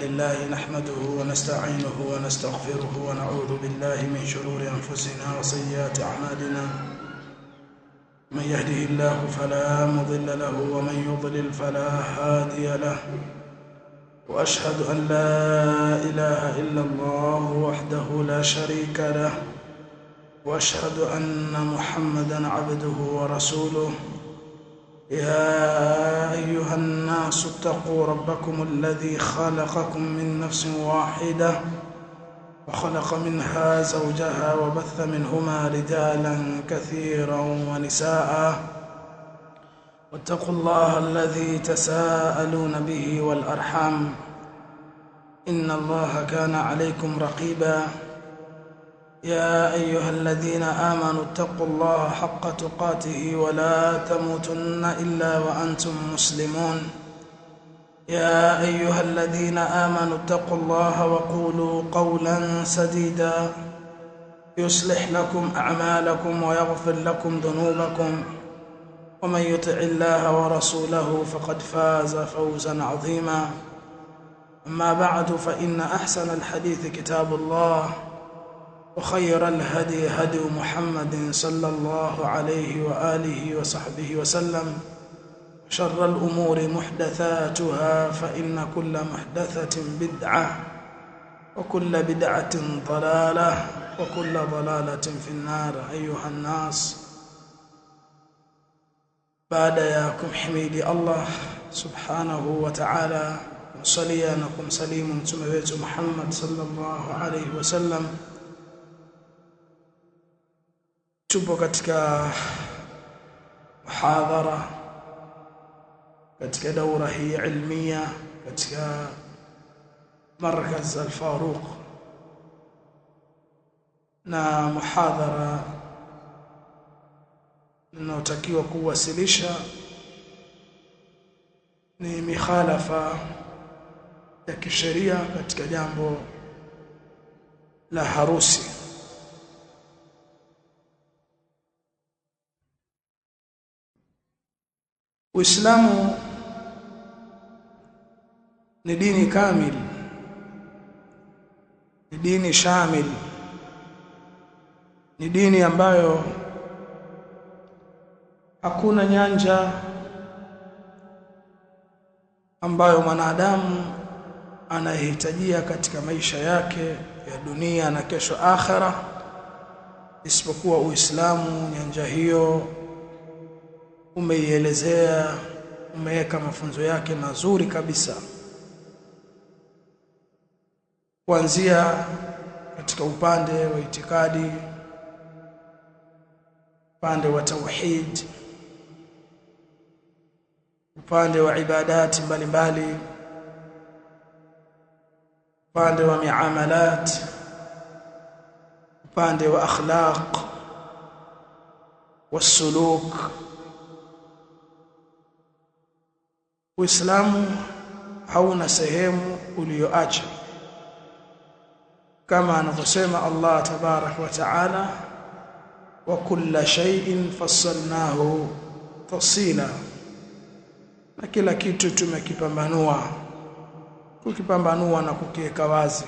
لله نحمده ونستعينه ونستغفره ونعوذ بالله من شرور أنفسنا وسيئات أعمالنا من يهده الله فلا مضل له ومن يضلل فلا هادي له وأشهد أن لا إله إلا الله وحده لا شريك له وأشهد أن محمدا عبده ورسوله يا أيها الناس اتقوا ربكم الذي خلقكم من نفس واحدة وخلق منها زوجها وبث منهما رجالا كثيرا ونساء واتقوا الله الذي تساءلون به والأرحام إن الله كان عليكم رقيبا يا أيها الذين آمنوا اتقوا الله حق تقاته ولا تموتن إلا وأنتم مسلمون يا أيها الذين آمنوا اتقوا الله وقولوا قولا سديدا يصلح لكم أعمالكم ويغفر لكم ذنوبكم ومن يطع الله ورسوله فقد فاز فوزا عظيما أما بعد فإن أحسن الحديث كتاب الله وخير الهدي هدي محمد صلى الله عليه وآله وصحبه وسلم شر الأمور محدثاتها فإن كل محدثة بدعة وكل بدعة ضلالة وكل ضلالة في النار أيها الناس بعد ياكم حميدي الله سبحانه وتعالى صليانكم سليم تمويت محمد صلى الله عليه وسلم tupo katika muhadhara katika daura hii ilmia katika markaz al-Faruq na muhadhara ninaotakiwa kuwasilisha ni mikhalafa ya kisheria katika jambo la harusi. Uislamu ni dini kamil, ni dini shamil, ni dini ambayo hakuna nyanja ambayo mwanadamu anahitajia katika maisha yake ya dunia na kesho akhera isipokuwa Uislamu. Nyanja hiyo umeielezea, umeweka mafunzo yake mazuri kabisa, kuanzia katika upande wa itikadi, upande wa tauhid, upande wa ibadati mbalimbali, upande wa miamalat, upande wa akhlaq wasuluk. Uislamu hauna sehemu ulioacha, kama anavyosema Allah tabarak wa taala, wa kulla shay'in fassalnahu tafsila, na kila kitu tumekipambanua, kukipambanua na kukiweka wazi.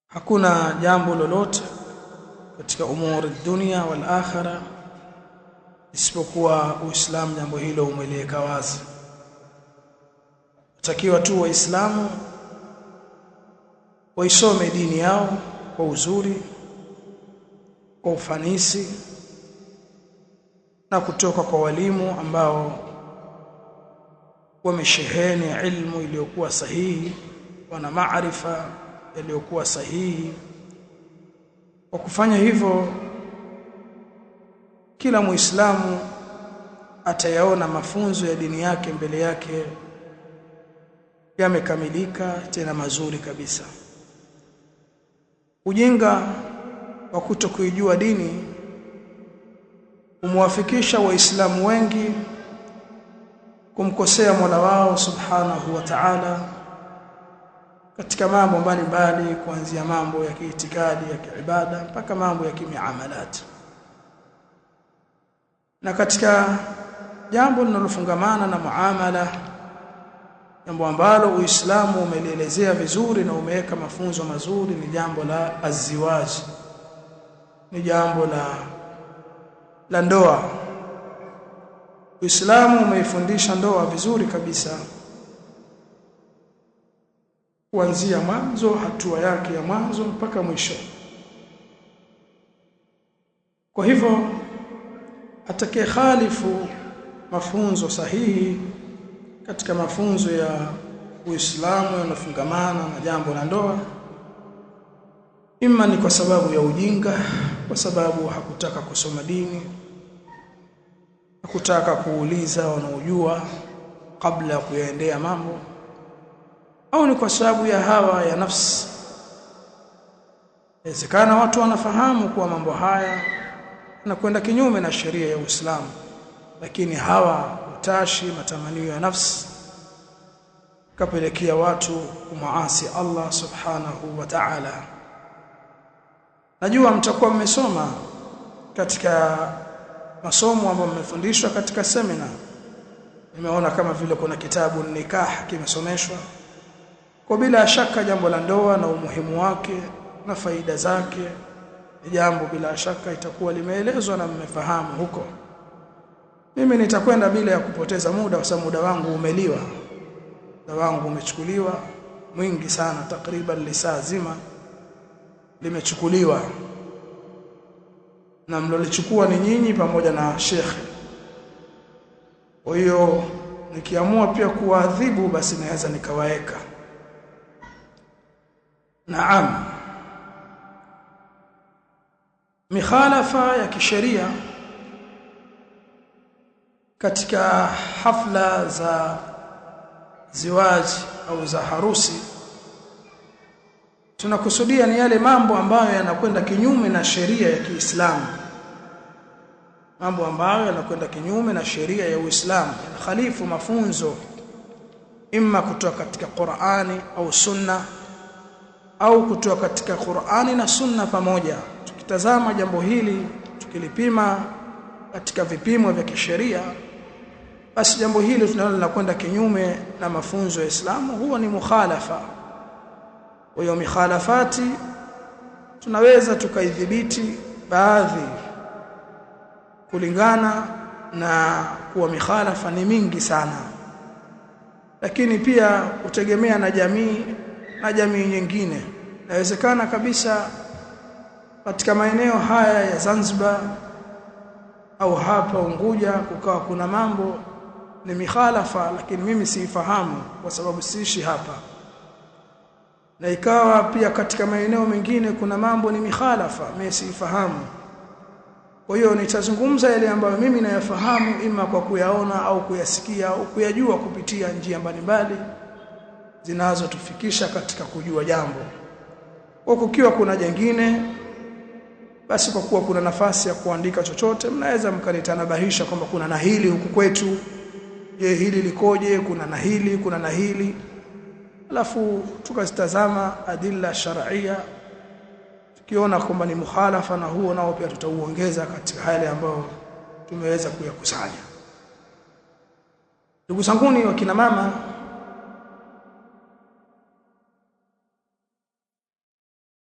Hakuna jambo lolote katika umuri dunia wal akhirah isipokuwa Uislamu jambo hilo umeliweka wazi. Takiwa tu Waislamu waisome dini yao kwa uzuri, kwa ufanisi, na kutoka kwa walimu ambao wamesheheni ilmu iliyokuwa sahihi, wana maarifa yaliyokuwa sahihi. Kwa kufanya hivyo, kila Muislamu atayaona mafunzo ya dini yake mbele yake yamekamilika tena mazuri kabisa. Ujinga wa kutokuijua dini umwafikisha Waislamu wengi kumkosea Mola wao subhanahu wa ta'ala katika mambo mbalimbali, kuanzia mambo ya kiitikadi, ya kiibada, mpaka mambo ya kimiamalat. Na katika jambo linalofungamana na muamala jambo ambalo Uislamu umelielezea vizuri na umeweka mafunzo mazuri ni jambo la aziwaji, ni jambo la ndoa. Uislamu umeifundisha ndoa vizuri kabisa, kuanzia mwanzo, hatua yake ya mwanzo mpaka mwisho. Kwa hivyo atakaye khalifu mafunzo sahihi katika mafunzo ya Uislamu yanafungamana na jambo la ndoa, ima ni kwa sababu ya ujinga, kwa sababu hakutaka kusoma dini, hakutaka kuuliza wanaojua kabla ya kuyaendea mambo, au ni kwa sababu ya hawa ya nafsi. Inawezekana watu wanafahamu kuwa mambo haya na kwenda kinyume na sheria ya Uislamu, lakini hawa utashi, matamanio ya nafsi kapelekea watu kumaasi Allah subhanahu wa ta'ala. Najua mtakuwa mmesoma katika masomo ambayo mmefundishwa katika semina. Nimeona kama vile kuna kitabu nikah kimesomeshwa. Kwa bila shaka jambo la ndoa na umuhimu wake na faida zake ni jambo bila shaka itakuwa limeelezwa na mmefahamu huko. Mimi nitakwenda bila ya kupoteza muda, kwa sababu muda wangu umeliwa. Muda wangu umechukuliwa mwingi sana, takriban lisaa zima limechukuliwa, na mlolichukua ni nyinyi pamoja na shekhe. Kwa hiyo nikiamua pia kuadhibu, basi naweza nikawaeka. Naam, mikhalafa ya kisheria katika hafla za ziwaji au za harusi, tunakusudia ni yale mambo ambayo yanakwenda kinyume na sheria ya Kiislamu, mambo ambayo yanakwenda kinyume na sheria ya Uislamu, yanakhalifu mafunzo imma kutoka katika Qur'ani au Sunna, au kutoka katika Qur'ani na Sunna pamoja. Tukitazama jambo hili, tukilipima katika vipimo vya kisheria, basi jambo hili tunaona linakwenda kinyume na mafunzo ya Uislamu, huwa ni mukhalafa. Kwa hiyo mikhalafati tunaweza tukaidhibiti baadhi kulingana na kuwa mikhalafa ni mingi sana, lakini pia kutegemea na jamii nyingine. Inawezekana kabisa katika maeneo haya ya Zanzibar au hapa Unguja kukawa kuna mambo ni mikhalafa, lakini mimi siifahamu kwa sababu siishi hapa, na ikawa pia katika maeneo mengine kuna mambo ni mikhalafa, mimi siifahamu. Kwa hiyo nitazungumza yale ambayo mimi nayafahamu, ima kwa kuyaona au kuyasikia au kuyajua kupitia njia mbalimbali zinazotufikisha katika kujua jambo. Kwa kukiwa kuna jingine, basi kwa kuwa kuna nafasi ya kuandika chochote, mnaweza mkanitanabahisha kwamba kuna na hili huku kwetu, je, hili likoje, kuna na hili, alafu tukazitazama adilla shar'ia, tukiona kwamba ni mukhalafa na huo nao pia tutauongeza katika yale ambayo tumeweza kuyakusanya. Ndugu zanguni wa kina mama,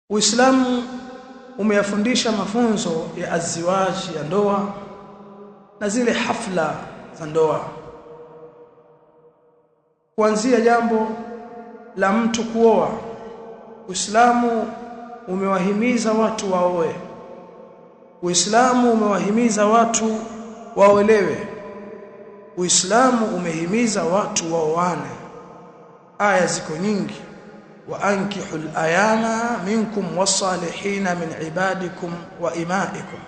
Uislamu umeyafundisha mafunzo ya aziwaji, ya ndoa na zile hafla za ndoa, kuanzia jambo la mtu kuoa. Uislamu umewahimiza watu waoe, Uislamu umewahimiza watu waolewe, Uislamu umehimiza watu waoane. Aya ziko nyingi, wa ankihul ayama minkum wasalihina min ibadikum wa imaikum.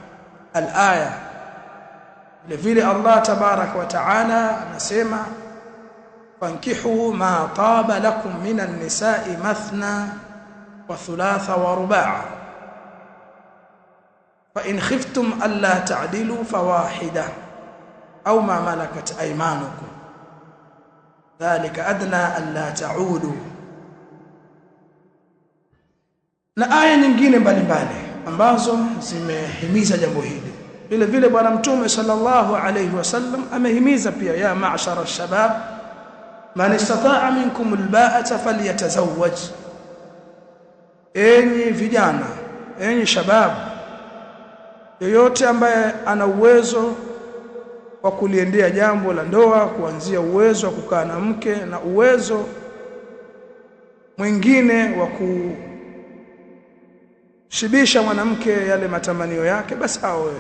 Al-aya vile Allah tabaraka wa taala anasema, fankihu ma taba lakum minan nisa'i mathna wa thulatha wa ruba', fa in khiftum alla ta'dilu fawahida au ma malakat aymanukum dhalika adna alla ta'udu. Na aya nyingine mbalimbali ambazo zimehimiza jambo hili. Vile vile bwana Mtume sallallahu alayhi wasallam amehimiza pia, ya ma'shara ash-shabab man istata'a minkum alba'ata falyatazawwaj, enyi vijana, enyi shababu, yoyote ambaye ana uwezo wa kuliendea jambo la ndoa, kuanzia uwezo wa kukaa na mke na uwezo mwingine wa kushibisha mwanamke yale matamanio yake, basi aoe.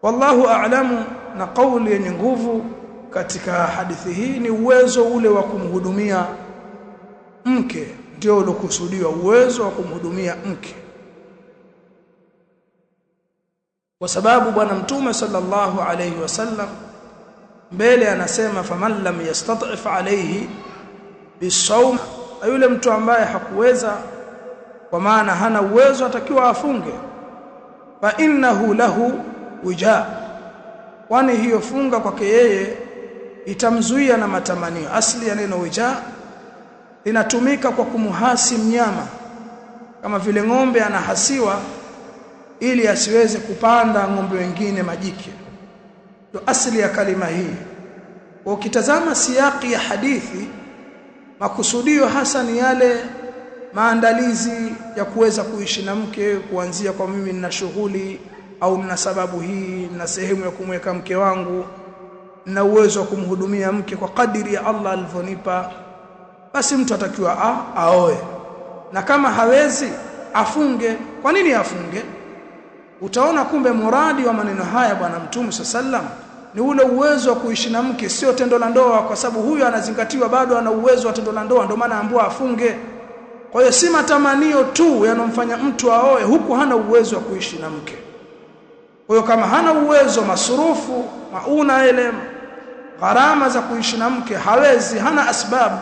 Wallahu a'lamu, na kauli yenye nguvu katika hadithi hii ni uwezo ule wa kumhudumia mke, ndio ulokusudiwa, uwezo wa kumhudumia mke, kwa sababu bwana Mtume sallallahu alayhi wasallam mbele anasema faman lam yastat'if alayhi bisawm, yule mtu ambaye hakuweza, kwa maana hana uwezo, atakiwa afunge. Fa innahu lahu wija, kwani hiyo funga kwake yeye itamzuia na matamanio. Asli ya neno wija linatumika kwa kumuhasi mnyama, kama vile ng'ombe anahasiwa ili asiweze kupanda ng'ombe wengine majike, ndio asili ya kalima hii. Ukitazama siyaki ya hadithi, makusudio hasa ni yale maandalizi ya kuweza kuishi na mke, kuanzia kwa mimi nina shughuli au nina sababu hii, nina sehemu ya kumweka mke wangu, nina uwezo wa kumhudumia mke kwa kadiri ya Allah alivyonipa, basi mtu atakiwa aoe. Na kama hawezi afunge. Kwa nini afunge? Utaona kumbe muradi wa maneno haya bwana Mtume sallam ni ule uwezo wa kuishi na mke, sio tendo la ndoa, kwa sababu huyu anazingatiwa bado ana uwezo wa tendo la ndoa, ndio maana ambaye afunge. Kwa hiyo si matamanio tu yanomfanya mtu aoe, huku hana uwezo wa kuishi na mke. Kwa hiyo kama hana uwezo, masurufu, mauna ile gharama za kuishi na mke hawezi, hana asbabu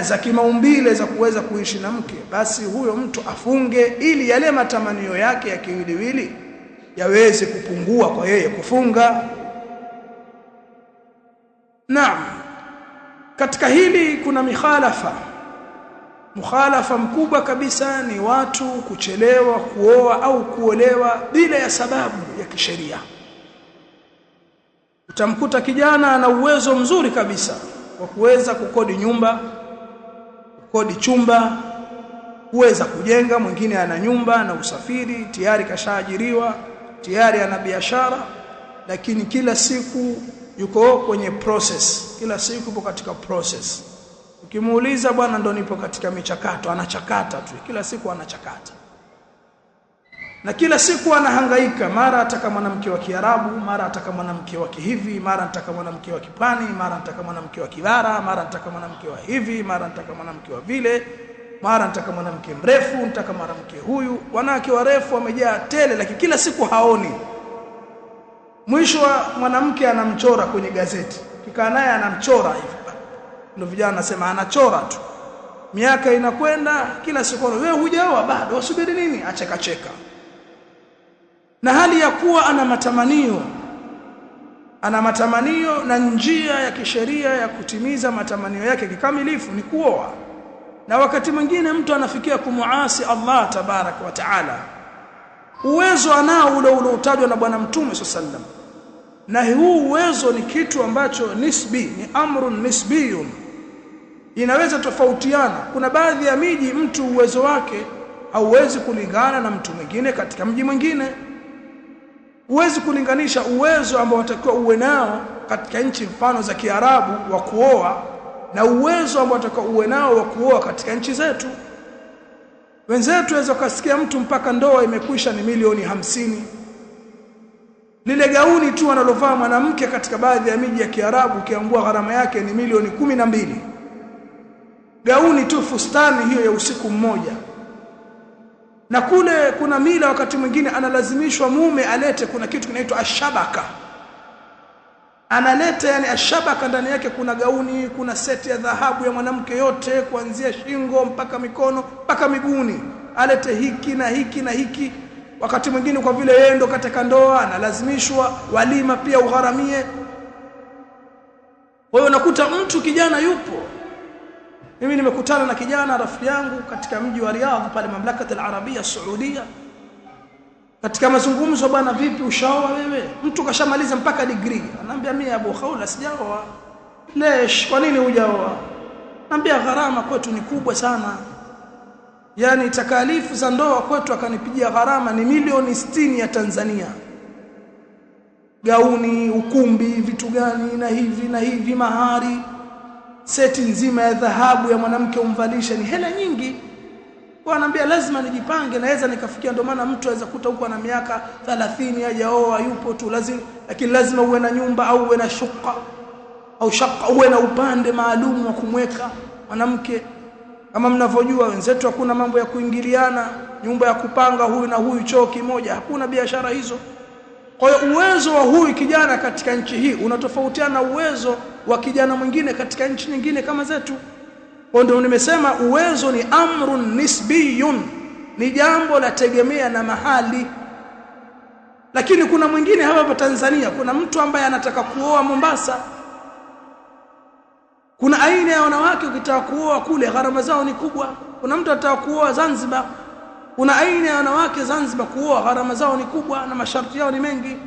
za kimaumbile za kuweza kuishi na mke, basi huyo mtu afunge, ili yale matamanio yake ya kiwiliwili yaweze kupungua kwa yeye kufunga. Naam, katika hili kuna mukhalafa mkubwa kabisa, ni watu kuchelewa kuoa au kuolewa bila ya sababu ya kisheria. Utamkuta kijana ana uwezo mzuri kabisa wa kuweza kukodi nyumba, kukodi chumba, kuweza kujenga, mwingine ana nyumba na usafiri, tayari kashaajiriwa, tayari ana biashara, lakini kila siku yuko kwenye process, kila siku yuko katika process. Ukimuuliza bwana, ndo nipo katika michakato, anachakata tu, kila siku anachakata. Na kila siku anahangaika, mara ataka mwanamke wa Kiarabu, mara ataka mwanamke wa kihivi, mara ataka mwanamke wa Kipani, mara ataka mwanamke wa Kibara, mara ataka mwanamke wa hivi, mara ataka mwanamke wa vile, mara ataka mwanamke mrefu, nataka mwanamke huyu. Wanawake warefu wamejaa tele, lakini kila siku haoni. Mwisho wa mwanamke anamchora kwenye gazeti, kikaa naye anamchora hivi. Ndio vijana nasema anachora tu. Miaka inakwenda, kila siku wewe hujaoa bado, wasubiri nini? Acheka. Na hali ya kuwa ana matamanio na njia ya kisheria ya kutimiza matamanio yake kikamilifu ni kuoa. Na wakati mwingine mtu anafikia kumuasi Allah tabarak wa taala. Uwezo anao ule utajwa na bwana Mtume sallam, na huu uwezo ni kitu ambacho nisbi, ni amrun nisbiyun, inaweza tofautiana. Kuna baadhi ya miji mtu uwezo wake hauwezi kulingana na mtu mwingine katika mji mwingine. Huwezi kulinganisha uwezo ambao unatakiwa uwe nao katika nchi mfano za Kiarabu wa kuoa na uwezo ambao unatakiwa uwe nao wa kuoa katika nchi zetu. Wenzetu waweza kusikia mtu mpaka ndoa imekwisha ni milioni 50. Lile gauni tu analovaa mwanamke katika baadhi ya miji ya Kiarabu kiambua gharama yake ni milioni 12. Gauni tu, fustani hiyo ya usiku mmoja. Na kule kuna mila, wakati mwingine analazimishwa mume alete, kuna kitu kinaitwa ashabaka. Analeta yani ashabaka, ndani yake kuna gauni, kuna seti ya dhahabu ya mwanamke yote kuanzia shingo mpaka mikono mpaka miguuni. Alete hiki na hiki na hiki. Wakati mwingine kwa vile yeye ndo katika ndoa analazimishwa walima pia ugharamie. Kwa hiyo unakuta mtu kijana yupo. Mimi nimekutana na kijana rafiki yangu katika mji wa Riyadh pale mamlaka al-Arabia Saudia. Katika mazungumzo, bwana vipi ushaoa wewe? Mtu kashamaliza mpaka degree. Ananiambia mimi Abu Khawla sijaoa. lesh, kwa nini hujaoa? Naambia gharama kwetu ni kubwa sana, yani takalifu za ndoa kwetu akanipigia gharama ni milioni 60 ya Tanzania, gauni, ukumbi, vitu gani na hivi, mahari, seti nzima ya dhahabu ya mwanamke umvalisha, ni hela nyingi. Kwa anambia lazima nijipange, naweza nikafikia. Ndio maana mtu aweza kuta huko na miaka 30 hajaoa, yupo tu, lakini lazima uwe na nyumba au uwe na shuka au shaka, uwe na upande maalum wa kumweka mwanamke. Kama mnavyojua wenzetu hakuna mambo ya kuingiliana, nyumba ya kupanga huyu na huyu choo kimoja, hakuna biashara hizo. Kwa hiyo uwezo wa huyu kijana katika nchi hii unatofautiana na uwezo wa kijana mwingine katika nchi nyingine kama zetu. Kwa ndio nimesema uwezo ni amrun nisbiyun, ni jambo la tegemea na mahali. Lakini kuna mwingine hapa Tanzania, kuna mtu ambaye anataka kuoa Mombasa. Kuna aina ya wanawake ukitaka kuoa kule gharama zao ni kubwa. Kuna mtu anataka kuoa Zanzibar. Kuna aina ya wanawake Zanzibar kuoa gharama zao ni kubwa na masharti yao ni mengi.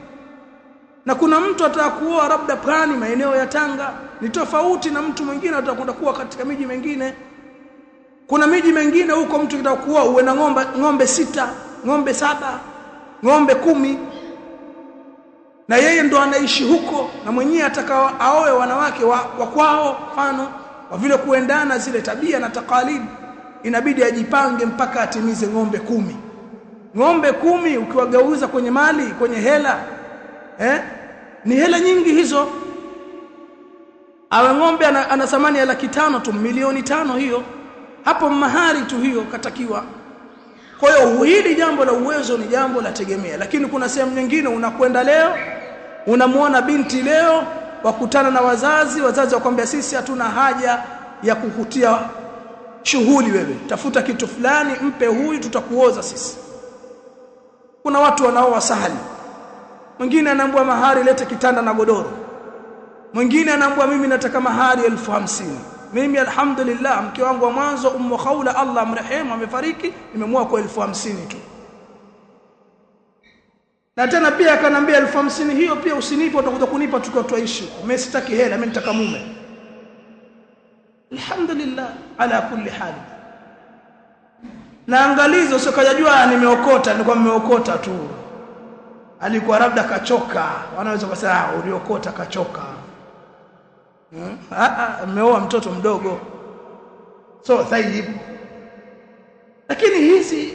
Na kuna mtu anataka kuoa labda Pwani, maeneo ya Tanga, ni tofauti na mtu mwingine atakwenda kuoa katika miji mingine. Kuna miji mingine huko mtu anataka kuoa uwe na ng'ombe 6, ng'ombe 7, ng'ombe 10. Na yeye ndo anaishi huko, na mwenyewe atakao aoe wanawake wa kwao, mfano kwa vile kuendana zile tabia na takalidi, inabidi ajipange mpaka atimize ng'ombe 10. Ng'ombe 10 ukiwagauza kwenye mali, kwenye hela, ni hela nyingi hizo. Awe ng'ombe ana thamani ya 500,000 tu, milioni 5 hiyo. Hapo mahari tu hiyo katakiwa. Kwa hiyo hili jambo la uwezo ni jambo la tegemea. Lakini kuna sehemu nyingine unakwenda leo, unamuona binti leo, wakutana na wazazi wakwambia sisi hatuna haja ya kukutia shughuli, wewe tafuta kitu fulani mpe huyu, tutakuoza sisi. Kuna watu wanaoa sahali. Mwingine anaambia mahari lete kitanda na godoro. Mwingine anaambia mimi nataka mahari 50,000. Mimi alhamdulillah mke wangu wa mwanzo Ummu Khawla Allah amrehemu amefariki, nimemwoa kwa 50,000 tu. Na tena pia akanambia 50,000 hiyo pia usinipe, utakuja kunipa tukiwa tuishi. Mimi sitaki hela, mimi nataka mume. Alhamdulillah ala kulli hal. Na angalizo sio kajajua nimeokota, nilikuwa nimeokota tu. Alikuwa labda kachoka, wanaweza kusema uliokota kachoka. Ameoa mtoto mdogo. So thayyib. Lakini hii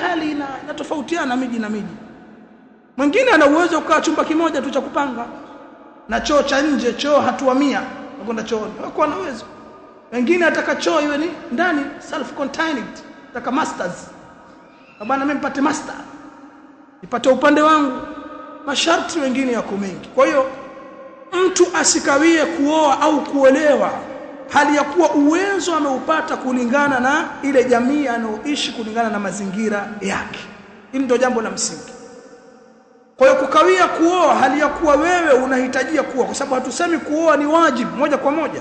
hali inatofautiana miji na miji. Mwingine ana uwezo kukaa chumba kimoja tu cha kupanga na choo cha nje, choo hatua 100 nakwenda chooni, wako na uwezo. Wengine ataka choo iwe ni ndani self contained, ataka masters. Bwana mimi nipate master, nipate upande wangu. Masharti wengine yako mengi. Kwa hiyo mtu asikawie kuoa au kuolewa hali ya kuwa uwezo ameupata kulingana na ile jamii anaoishi, kulingana na mazingira yake. Hili ndio jambo la msingi. Kwa hiyo kukawia kuoa hali ya kuwa wewe unahitajia kuoa, kwa sababu hatusemi kuoa ni wajibu moja kwa moja.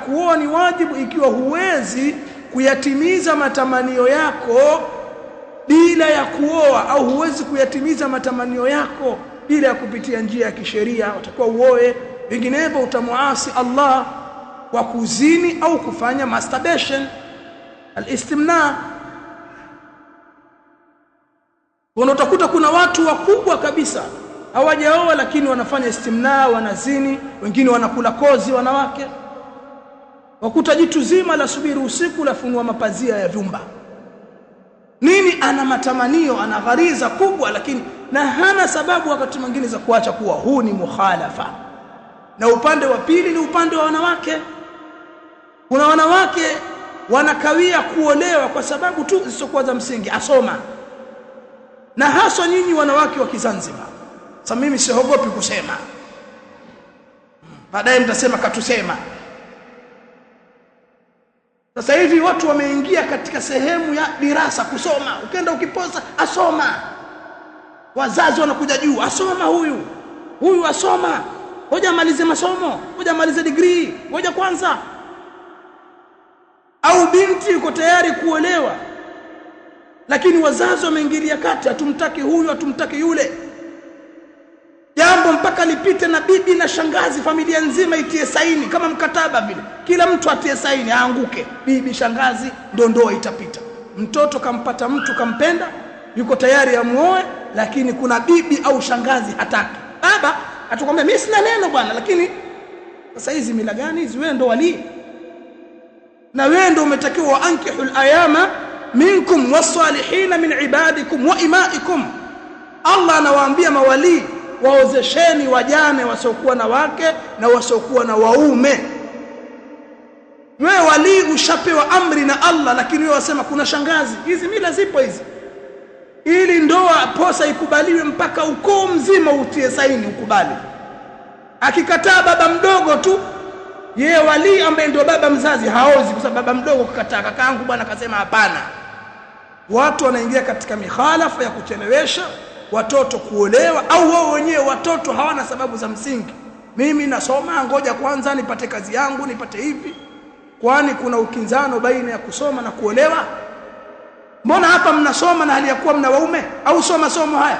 Kuoa ni wajibu ikiwa huwezi kuyatimiza matamanio yako bila ya kuoa, au huwezi kuyatimiza matamanio yako bila ya kupitia njia ya kisheria, utakuwa uoe. Vinginevyo utamuasi Allah kwa kuzini au kufanya masturbation, al-istimna. Utakuta kuna watu wakubwa kabisa hawajaoa lakini wanafanya istimna, wanazini, wengine wanakula kozi wanawake. Wakuta jitu zima la subiri usiku la funua mapazia ya vyumba. Nini? Ana matamanio, ana ghariza kubwa, lakini na hana sababu wakati mwingine za kuacha kuwa. Huu ni mukhalafa. Na upande wa pili ni upande wa wanawake. Kuna wanawake wanakawia kuolewa kwa sababu tu zisizokuwa za msingi, asoma. Na hasa nyinyi wanawake wa Kizanzibar. Sasa mimi siogopi kusema. Baadaye mtasema katusema. Sasa hivi watu wameingia katika sehemu ya dirasa kusoma. Ukienda ukipoza asoma. Wazazi wanakuja juu, asoma huyu asoma. Ngoja amalize masomo, ngoja amalize degree, ngoja kwanza. Au binti yuko tayari kuolewa, lakini wazazi wameingilia kati, hatumtaki huyu, hatumtaki yule. Jambo jambo mpaka lipite na bibi na shangazi, familia nzima itie saini kama mkataba vile, kila mtu atie saini aanguke, bibi shangazi, ndo ndoa itapita. Mtoto kampata mtu kampenda, yuko tayari amuoe, lakini kuna bibi au shangazi hataki. Baba atakwambia mimi sina neno bwana, lakini sasa hizi mila gani hizi? Wewe ndo wali, na wewe ndo umetakiwa ankihul ayama minkum wasalihin min ibadikum wa imaikum. Allah anawaambia mawali, waozesheni wajane wasiokuwa na wake na wasiokuwa na waume. Wewe wali ushapewa amri na Allah, lakini wewe wasema kuna shangazi. Hizi mila zipo hizi. Ili ndoa posa ikubaliwe mpaka ukoo mzima utie saini ukubali. Akikataa baba mdogo tu, yeye wali ambaye ndio baba mzazi haozi, kwa sababu baba mdogo kukataa, kakaangu bwana akasema hapana. Watu wanaingia katika mikhalafa ya kuchelewesha watoto kuolewa, au wao wenyewe watoto hawana sababu za msingi. Mimi nasoma, ngoja kwanza nipate kazi yangu, nipate hivi. Kwani kuna ukinzano baina ya kusoma na kuolewa? Mbona hapa mnasoma na hali ya kuwa mna waume? Au soma somo haya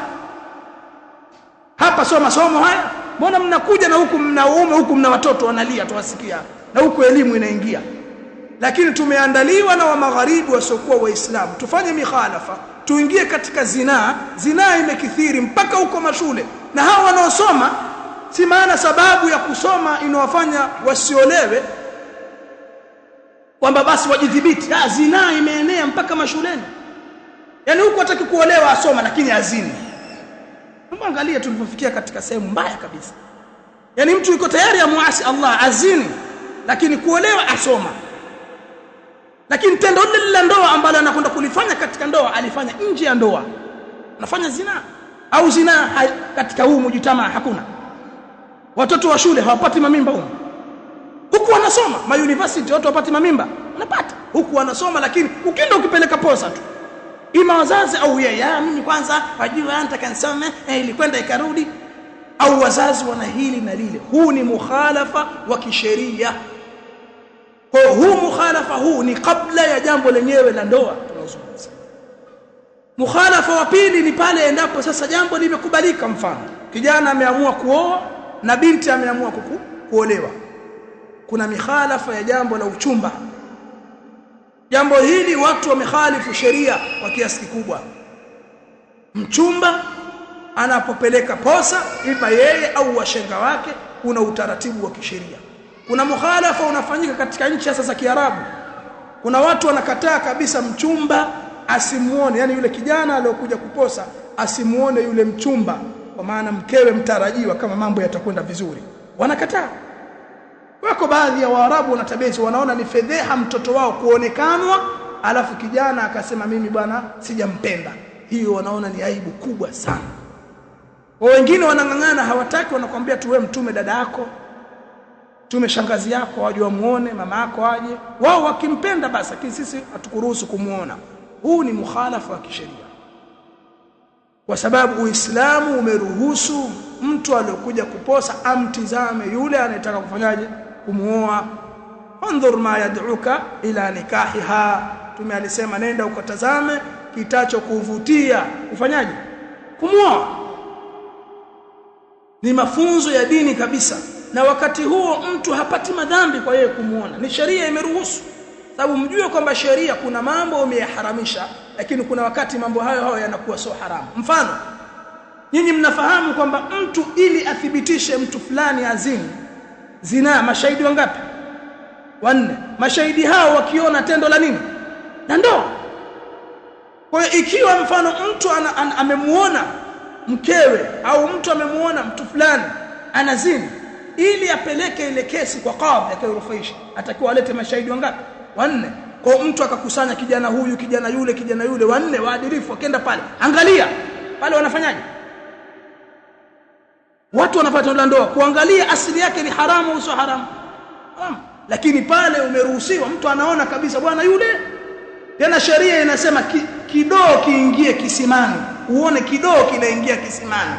hapa, soma somo haya, mbona mnakuja na huku mna waume, huku mna watoto wanalia tuwasikia, na huku elimu inaingia? Lakini tumeandaliwa na wa magharibi wasiokuwa waislamu tufanye mikhalafa, tuingie katika zinaa. Zinaa imekithiri mpaka huko mashule, na hao wanaosoma si maana sababu ya kusoma inawafanya wasiolewe kwamba basi wajidhibiti. Zinaa imeenea mpaka mashuleni, yani huko hataki kuolewa asoma, lakini azini. Angalia tulipofikia katika sehemu mbaya kabisa. Yani mtu yuko tayari amuasi Allah, azini, lakini kuolewa asoma. Lakini tendo lile la ndoa ambalo anakwenda kulifanya katika ndoa alifanya nje ya ndoa, anafanya zina. Au zina katika huu mjitamaa hakuna. Watoto wa shule hawapati mamimba huku wanasoma, ma university watu hawapati mamimba, wanapata huku wanasoma. Lakini ukienda ukipeleka posa tu, ima wazazi au yeye, mimi kwanza wajua nataka nisome, ilikwenda ikarudi, au wazazi wana hili na lile. Huu ni mukhalafa wa kisheria. Kwa huu mukhalafa huu ni kabla ya jambo lenyewe la ndoa tunazungumza. Mukhalafa wa pili ni pale endapo sasa jambo limekubalika. Mfano, kijana ameamua kuoa na binti ameamua kuolewa. Kuna mikhalafa ya jambo la uchumba. Jambo hili watu wamekhalifu sheria kwa kiasi kikubwa. Mchumba anapopeleka posa, ima yeye au washenga wake, kuna utaratibu wa kisheria. Kuna mukhalafa unafanyika katika nchi sasa za Kiarabu. Kuna watu wanakataa kabisa mchumba asimuone, yani yule kijana aliyokuja kuposa asimuone yule mchumba, kwa maana mkewe mtarajiwa, kama mambo yatakwenda vizuri. Wanakataa. Wako baadhi ya Waarabu na tabesi wanaona ni fedheha mtoto wao kuonekanwa, alafu kijana akasema mimi bwana sijampenda. Hiyo wanaona ni aibu kubwa sana. Wengine wanangangana, hawataki, wanakuambia tuwe mtume dada yako, tume shangazi yako waje wamuone, mama yako aje. Wao wakimpenda basi, lakini sisi hatukuruhusu kumuona. Huu ni mukhalafa wa kisheria, kwa sababu Uislamu umeruhusu mtu aliyokuja kuposa amtizame yule anayetaka kufanyaje, kumuoa. Andhur ma yad'uka ila nikahiha. Tume alisema nenda ukatazame kitacho kuvutia ufanyaje, kumuoa. Ni mafunzo ya dini kabisa, na wakati huo mtu hapati madhambi kwa yeye kumuona. Ni sheria imeruhusu, sababu mjue kwamba sheria kuna mambo umeyaharamisha, lakini kuna wakati mambo hayo yanakuwa sio haramu. Mfano, nyinyi mnafahamu kwamba mtu ili athibitishe mtu fulani azini zina, mashahidi wangapi? 4. Mashahidi hao wakiona tendo la nini? La ndoa. Kwa hiyo ikiwa mfano mtu amemuona mkewe au mtu amemuona mtu fulani anazini, ili apeleke ile kesi kwa kadhi akayorufaisha, atakiwa alete mashahidi wangapi? 4. Kwa mtu akakusanya kijana huyu, kijana yule, kijana yule, 4 waadilifu, wakaenda pale. Angalia pale wanafanyaje? Watu wanapata la ndoa, kuangalia asili yake ni haramu au sio haramu? Lakini pale umeruhusiwa, mtu anaona kabisa bwana yule. Tena sheria inasema kidoo kiingie kisimani, uone kidoo kinaingia kisimani.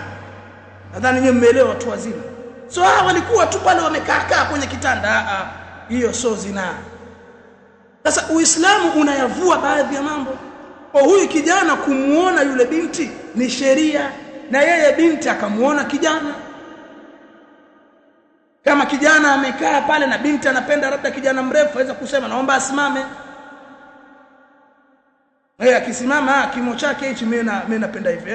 Nadhani nyinyi mmeelewa watu wazima. So walikuwa tu pale wamekaa kwenye kitanda. Hiyo sio zina. Sasa Uislamu unayavua baadhi ya mambo. Kwa huyu kijana kumuona yule binti ni sheria, na yeye binti akamuona kijana. Kama kijana amekaa pale na binti anapenda labda kijana mrefu, aweza kusema naomba asimame. Akisimama kimo chake hichi, mimi napenda hivi.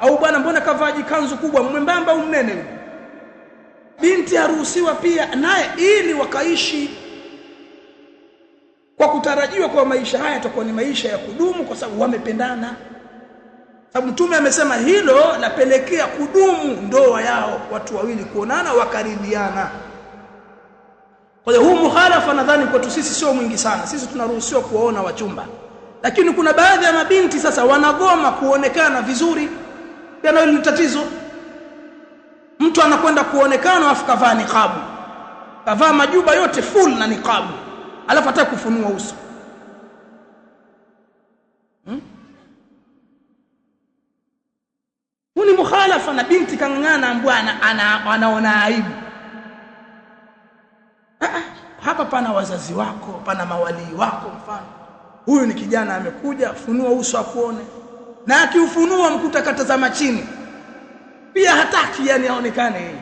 Au bwana mbona kavaa kanzu kubwa, mwembamba au mnene huyu? Binti haruhusiwa pia naye, ili wakaishi kwa kutarajiwa kwa maisha haya yatakuwa ni maisha ya kudumu, kwa sababu wamependana. Sababu Mtume amesema hilo lapelekea kudumu ndoa yao, watu wawili kuonana wakaridhiana. Kwa hiyo huu mukhalafa nadhani kwetu sisi sio mwingi sana. Sisi tunaruhusiwa kuwaona wachumba. Lakini kuna baadhi ya mabinti sasa wanagoma kuonekana vizuri. Ndio hilo tatizo. Mtu anakwenda kuonekana afu kavaa niqabu. Kavaa majuba yote full na niqabu. Alafu hataki kufunua uso. Huni mukhalafa, na binti kang'ang'ana bwana anaona aibu. Hapa pana wazazi wako, pana mawalii wako. Mfano huyu ni kijana amekuja, funua uso akuone, na akiufunua mkuta katazama chini pia hataki, yani aonekane yeye.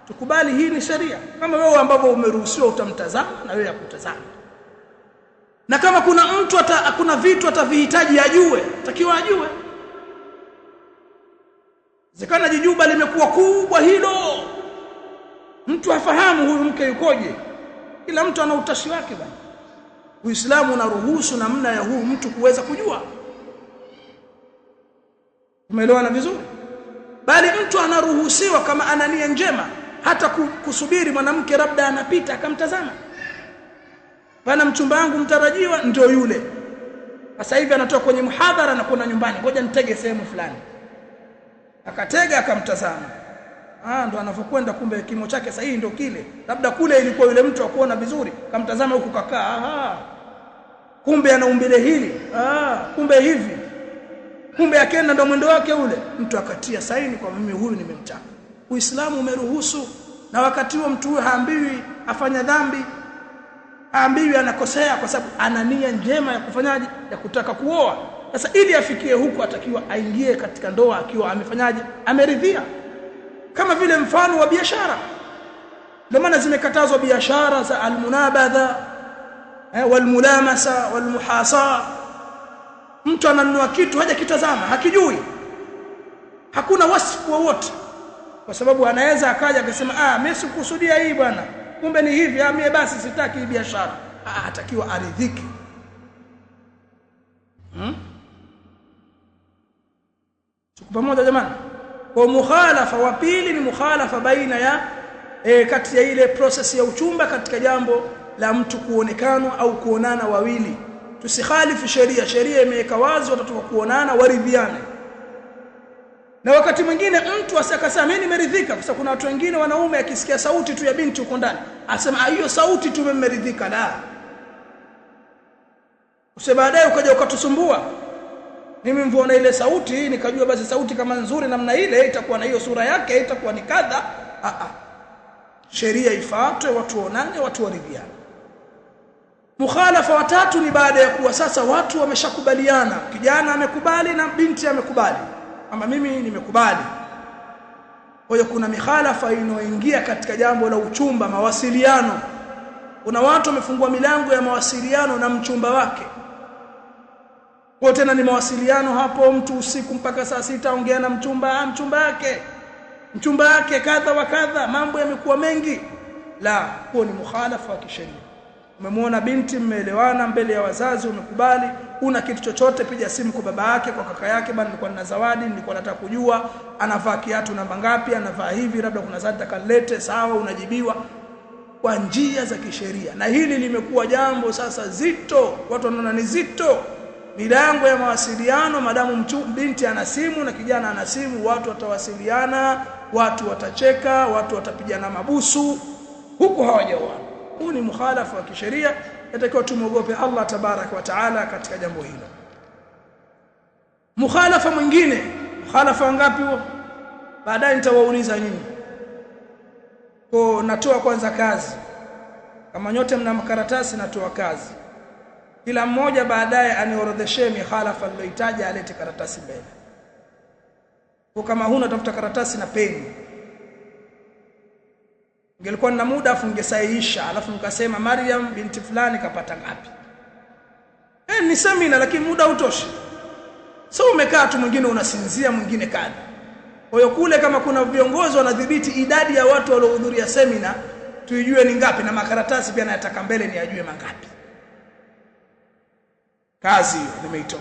Tukubali hii ni sheria. Kama wewe ambavyo umeruhusiwa utamtazama, na wewe akutazama. Na kama kuna mtu kuna vitu atavihitaji ajue, takiwa ajue. Zekana jijuba limekuwa kubwa hilo, mtu afahamu huyu mke yukoje. Kila mtu ana utashi wake bwana. Uislamu unaruhusu namna ya huyu mtu kuweza kujua. Umeelewana vizuri? Bali mtu anaruhusiwa kama ana nia njema hata kusubiri mwanamke labda anapita akamtazama. Bana mchumba wangu mtarajiwa ndio yule. Sasa hivi anatoka kwenye muhadhara na kuna nyumbani, ngoja nitege sehemu fulani. Akatega akamtazama. Ndo anavokwenda, kumbe kimo chake sahihi ndio kile. Labda kule ilikuwa yule mtu akuona vizuri, kamtazama huku kakaa. Kumbe ana umbile hili. Kumbe hivi. Kumbe akenda ndo mwendo wake ule. Mtu akatia saini kwa mimi huyu nimemtaka. Uislamu umeruhusu, na wakati huo mtu huyu haambiwi afanya dhambi. Haambiwi anakosea, kwa sababu ana nia njema ya kufanyaje, ya kutaka kuoa. Sasa ili afikie huko atakiwa aingie katika ndoa akiwa amefanyaje, ameridhia. Kama vile mfano wa biashara. Ndio maana zimekatazwa biashara za almunabadha, walmulamasa, walmuhasa. Mtu ananunua kitu haja kitazama, hakijui. Hakuna wasifu wowote. Kwa sababu anaweza akaja akasema mimi sikukusudia hii bwana. Kumbe ni hivi, mimi basi sitaki hii biashara. Atakiwa aridhike. Tuko pamoja jamani? Kwa mukhalafa wa pili ni mukhalafa baina ya kati ya ile process ya uchumba katika jambo la mtu kuonekanwa au kuonana wawili. Tusikhalifu sheria. Sheria imeweka wazi watatoka kuonana waridhiane. Na wakati mwingine mtu asakasema mimi nimeridhika, kwa sababu kuna watu wengine wanaume akisikia sauti tu ya binti uko ndani asema hiyo sauti tu nimeridhika. La. Baadaye ukaja ukatusumbua. Mimi mvuona ile sauti nikajua basi sauti kama nzuri namna ile itakuwa na hiyo sura yake, itakuwa ni kadha. Sheria ifuatwe, watu waonane, watu waridhiane. Mukhalafa wa tatu ni baada ya kuwa sasa watu wameshakubaliana, kijana amekubali na binti amekubali, ama mimi nimekubali. Kwa hiyo kuna mikhalafa inayoingia katika jambo la uchumba, mawasiliano. Kuna watu wamefungua milango ya mawasiliano na mchumba wake. Kwa tena ni mawasiliano hapo, mtu usiku mpaka saa 6 ongea na mchumba wake kadha wa kadha, mambo yamekuwa mengi. La, huo ni mukhalafa wa kisheria. Umemwona binti, mmeelewana mbele ya wazazi, umekubali, una kitu chochote, piga simu kwa baba yake, kwa kaka yake, bwana nilikuwa nina zawadi, nilikuwa nataka kujua anavaa kiatu namba ngapi, anavaa hivi, labda kuna zawadi takalete, sawa, unajibiwa kwa njia za kisheria. Na hili limekuwa jambo sasa zito, watu wanaona ni zito. Milango ya mawasiliano, madamu binti ana simu na kijana ana simu, watu watawasiliana, watu watacheka, watu watapigana mabusu, huko hawajaoana. Huu ni mukhalafa wa kisheria, yatakiwa tumuogope Allah tabaraka wa taala katika jambo hilo. Mukhalafa mwingine, mukhalafa ngapi huo? Baadaye nitawauliza nyinyi. Kwa natoa kwanza kazi. Kama nyote mna makaratasi natoa kazi. Kila mmoja baadaye aniorodheshee mikhalafa aliyohitaji, alete karatasi mbele. Kwa kama huna tafuta karatasi na peni. Ingelikuwa na muda afungesaisha alafu mkasema Maryam binti fulani kapata ngapi. Ni semina lakini muda utoshi. So umekaa tu mwingine unasinzia mwingine kadi. Kwa hiyo kule kama kuna viongozi wanadhibiti idadi ya watu waliohudhuria semina tuijue ni ngapi na makaratasi pia nayataka mbele ni ajue mangapi. Kazi hiyo nimeitoa.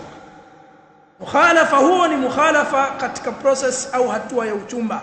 Mukhalafa huo ni mukhalafa katika process au hatua ya uchumba.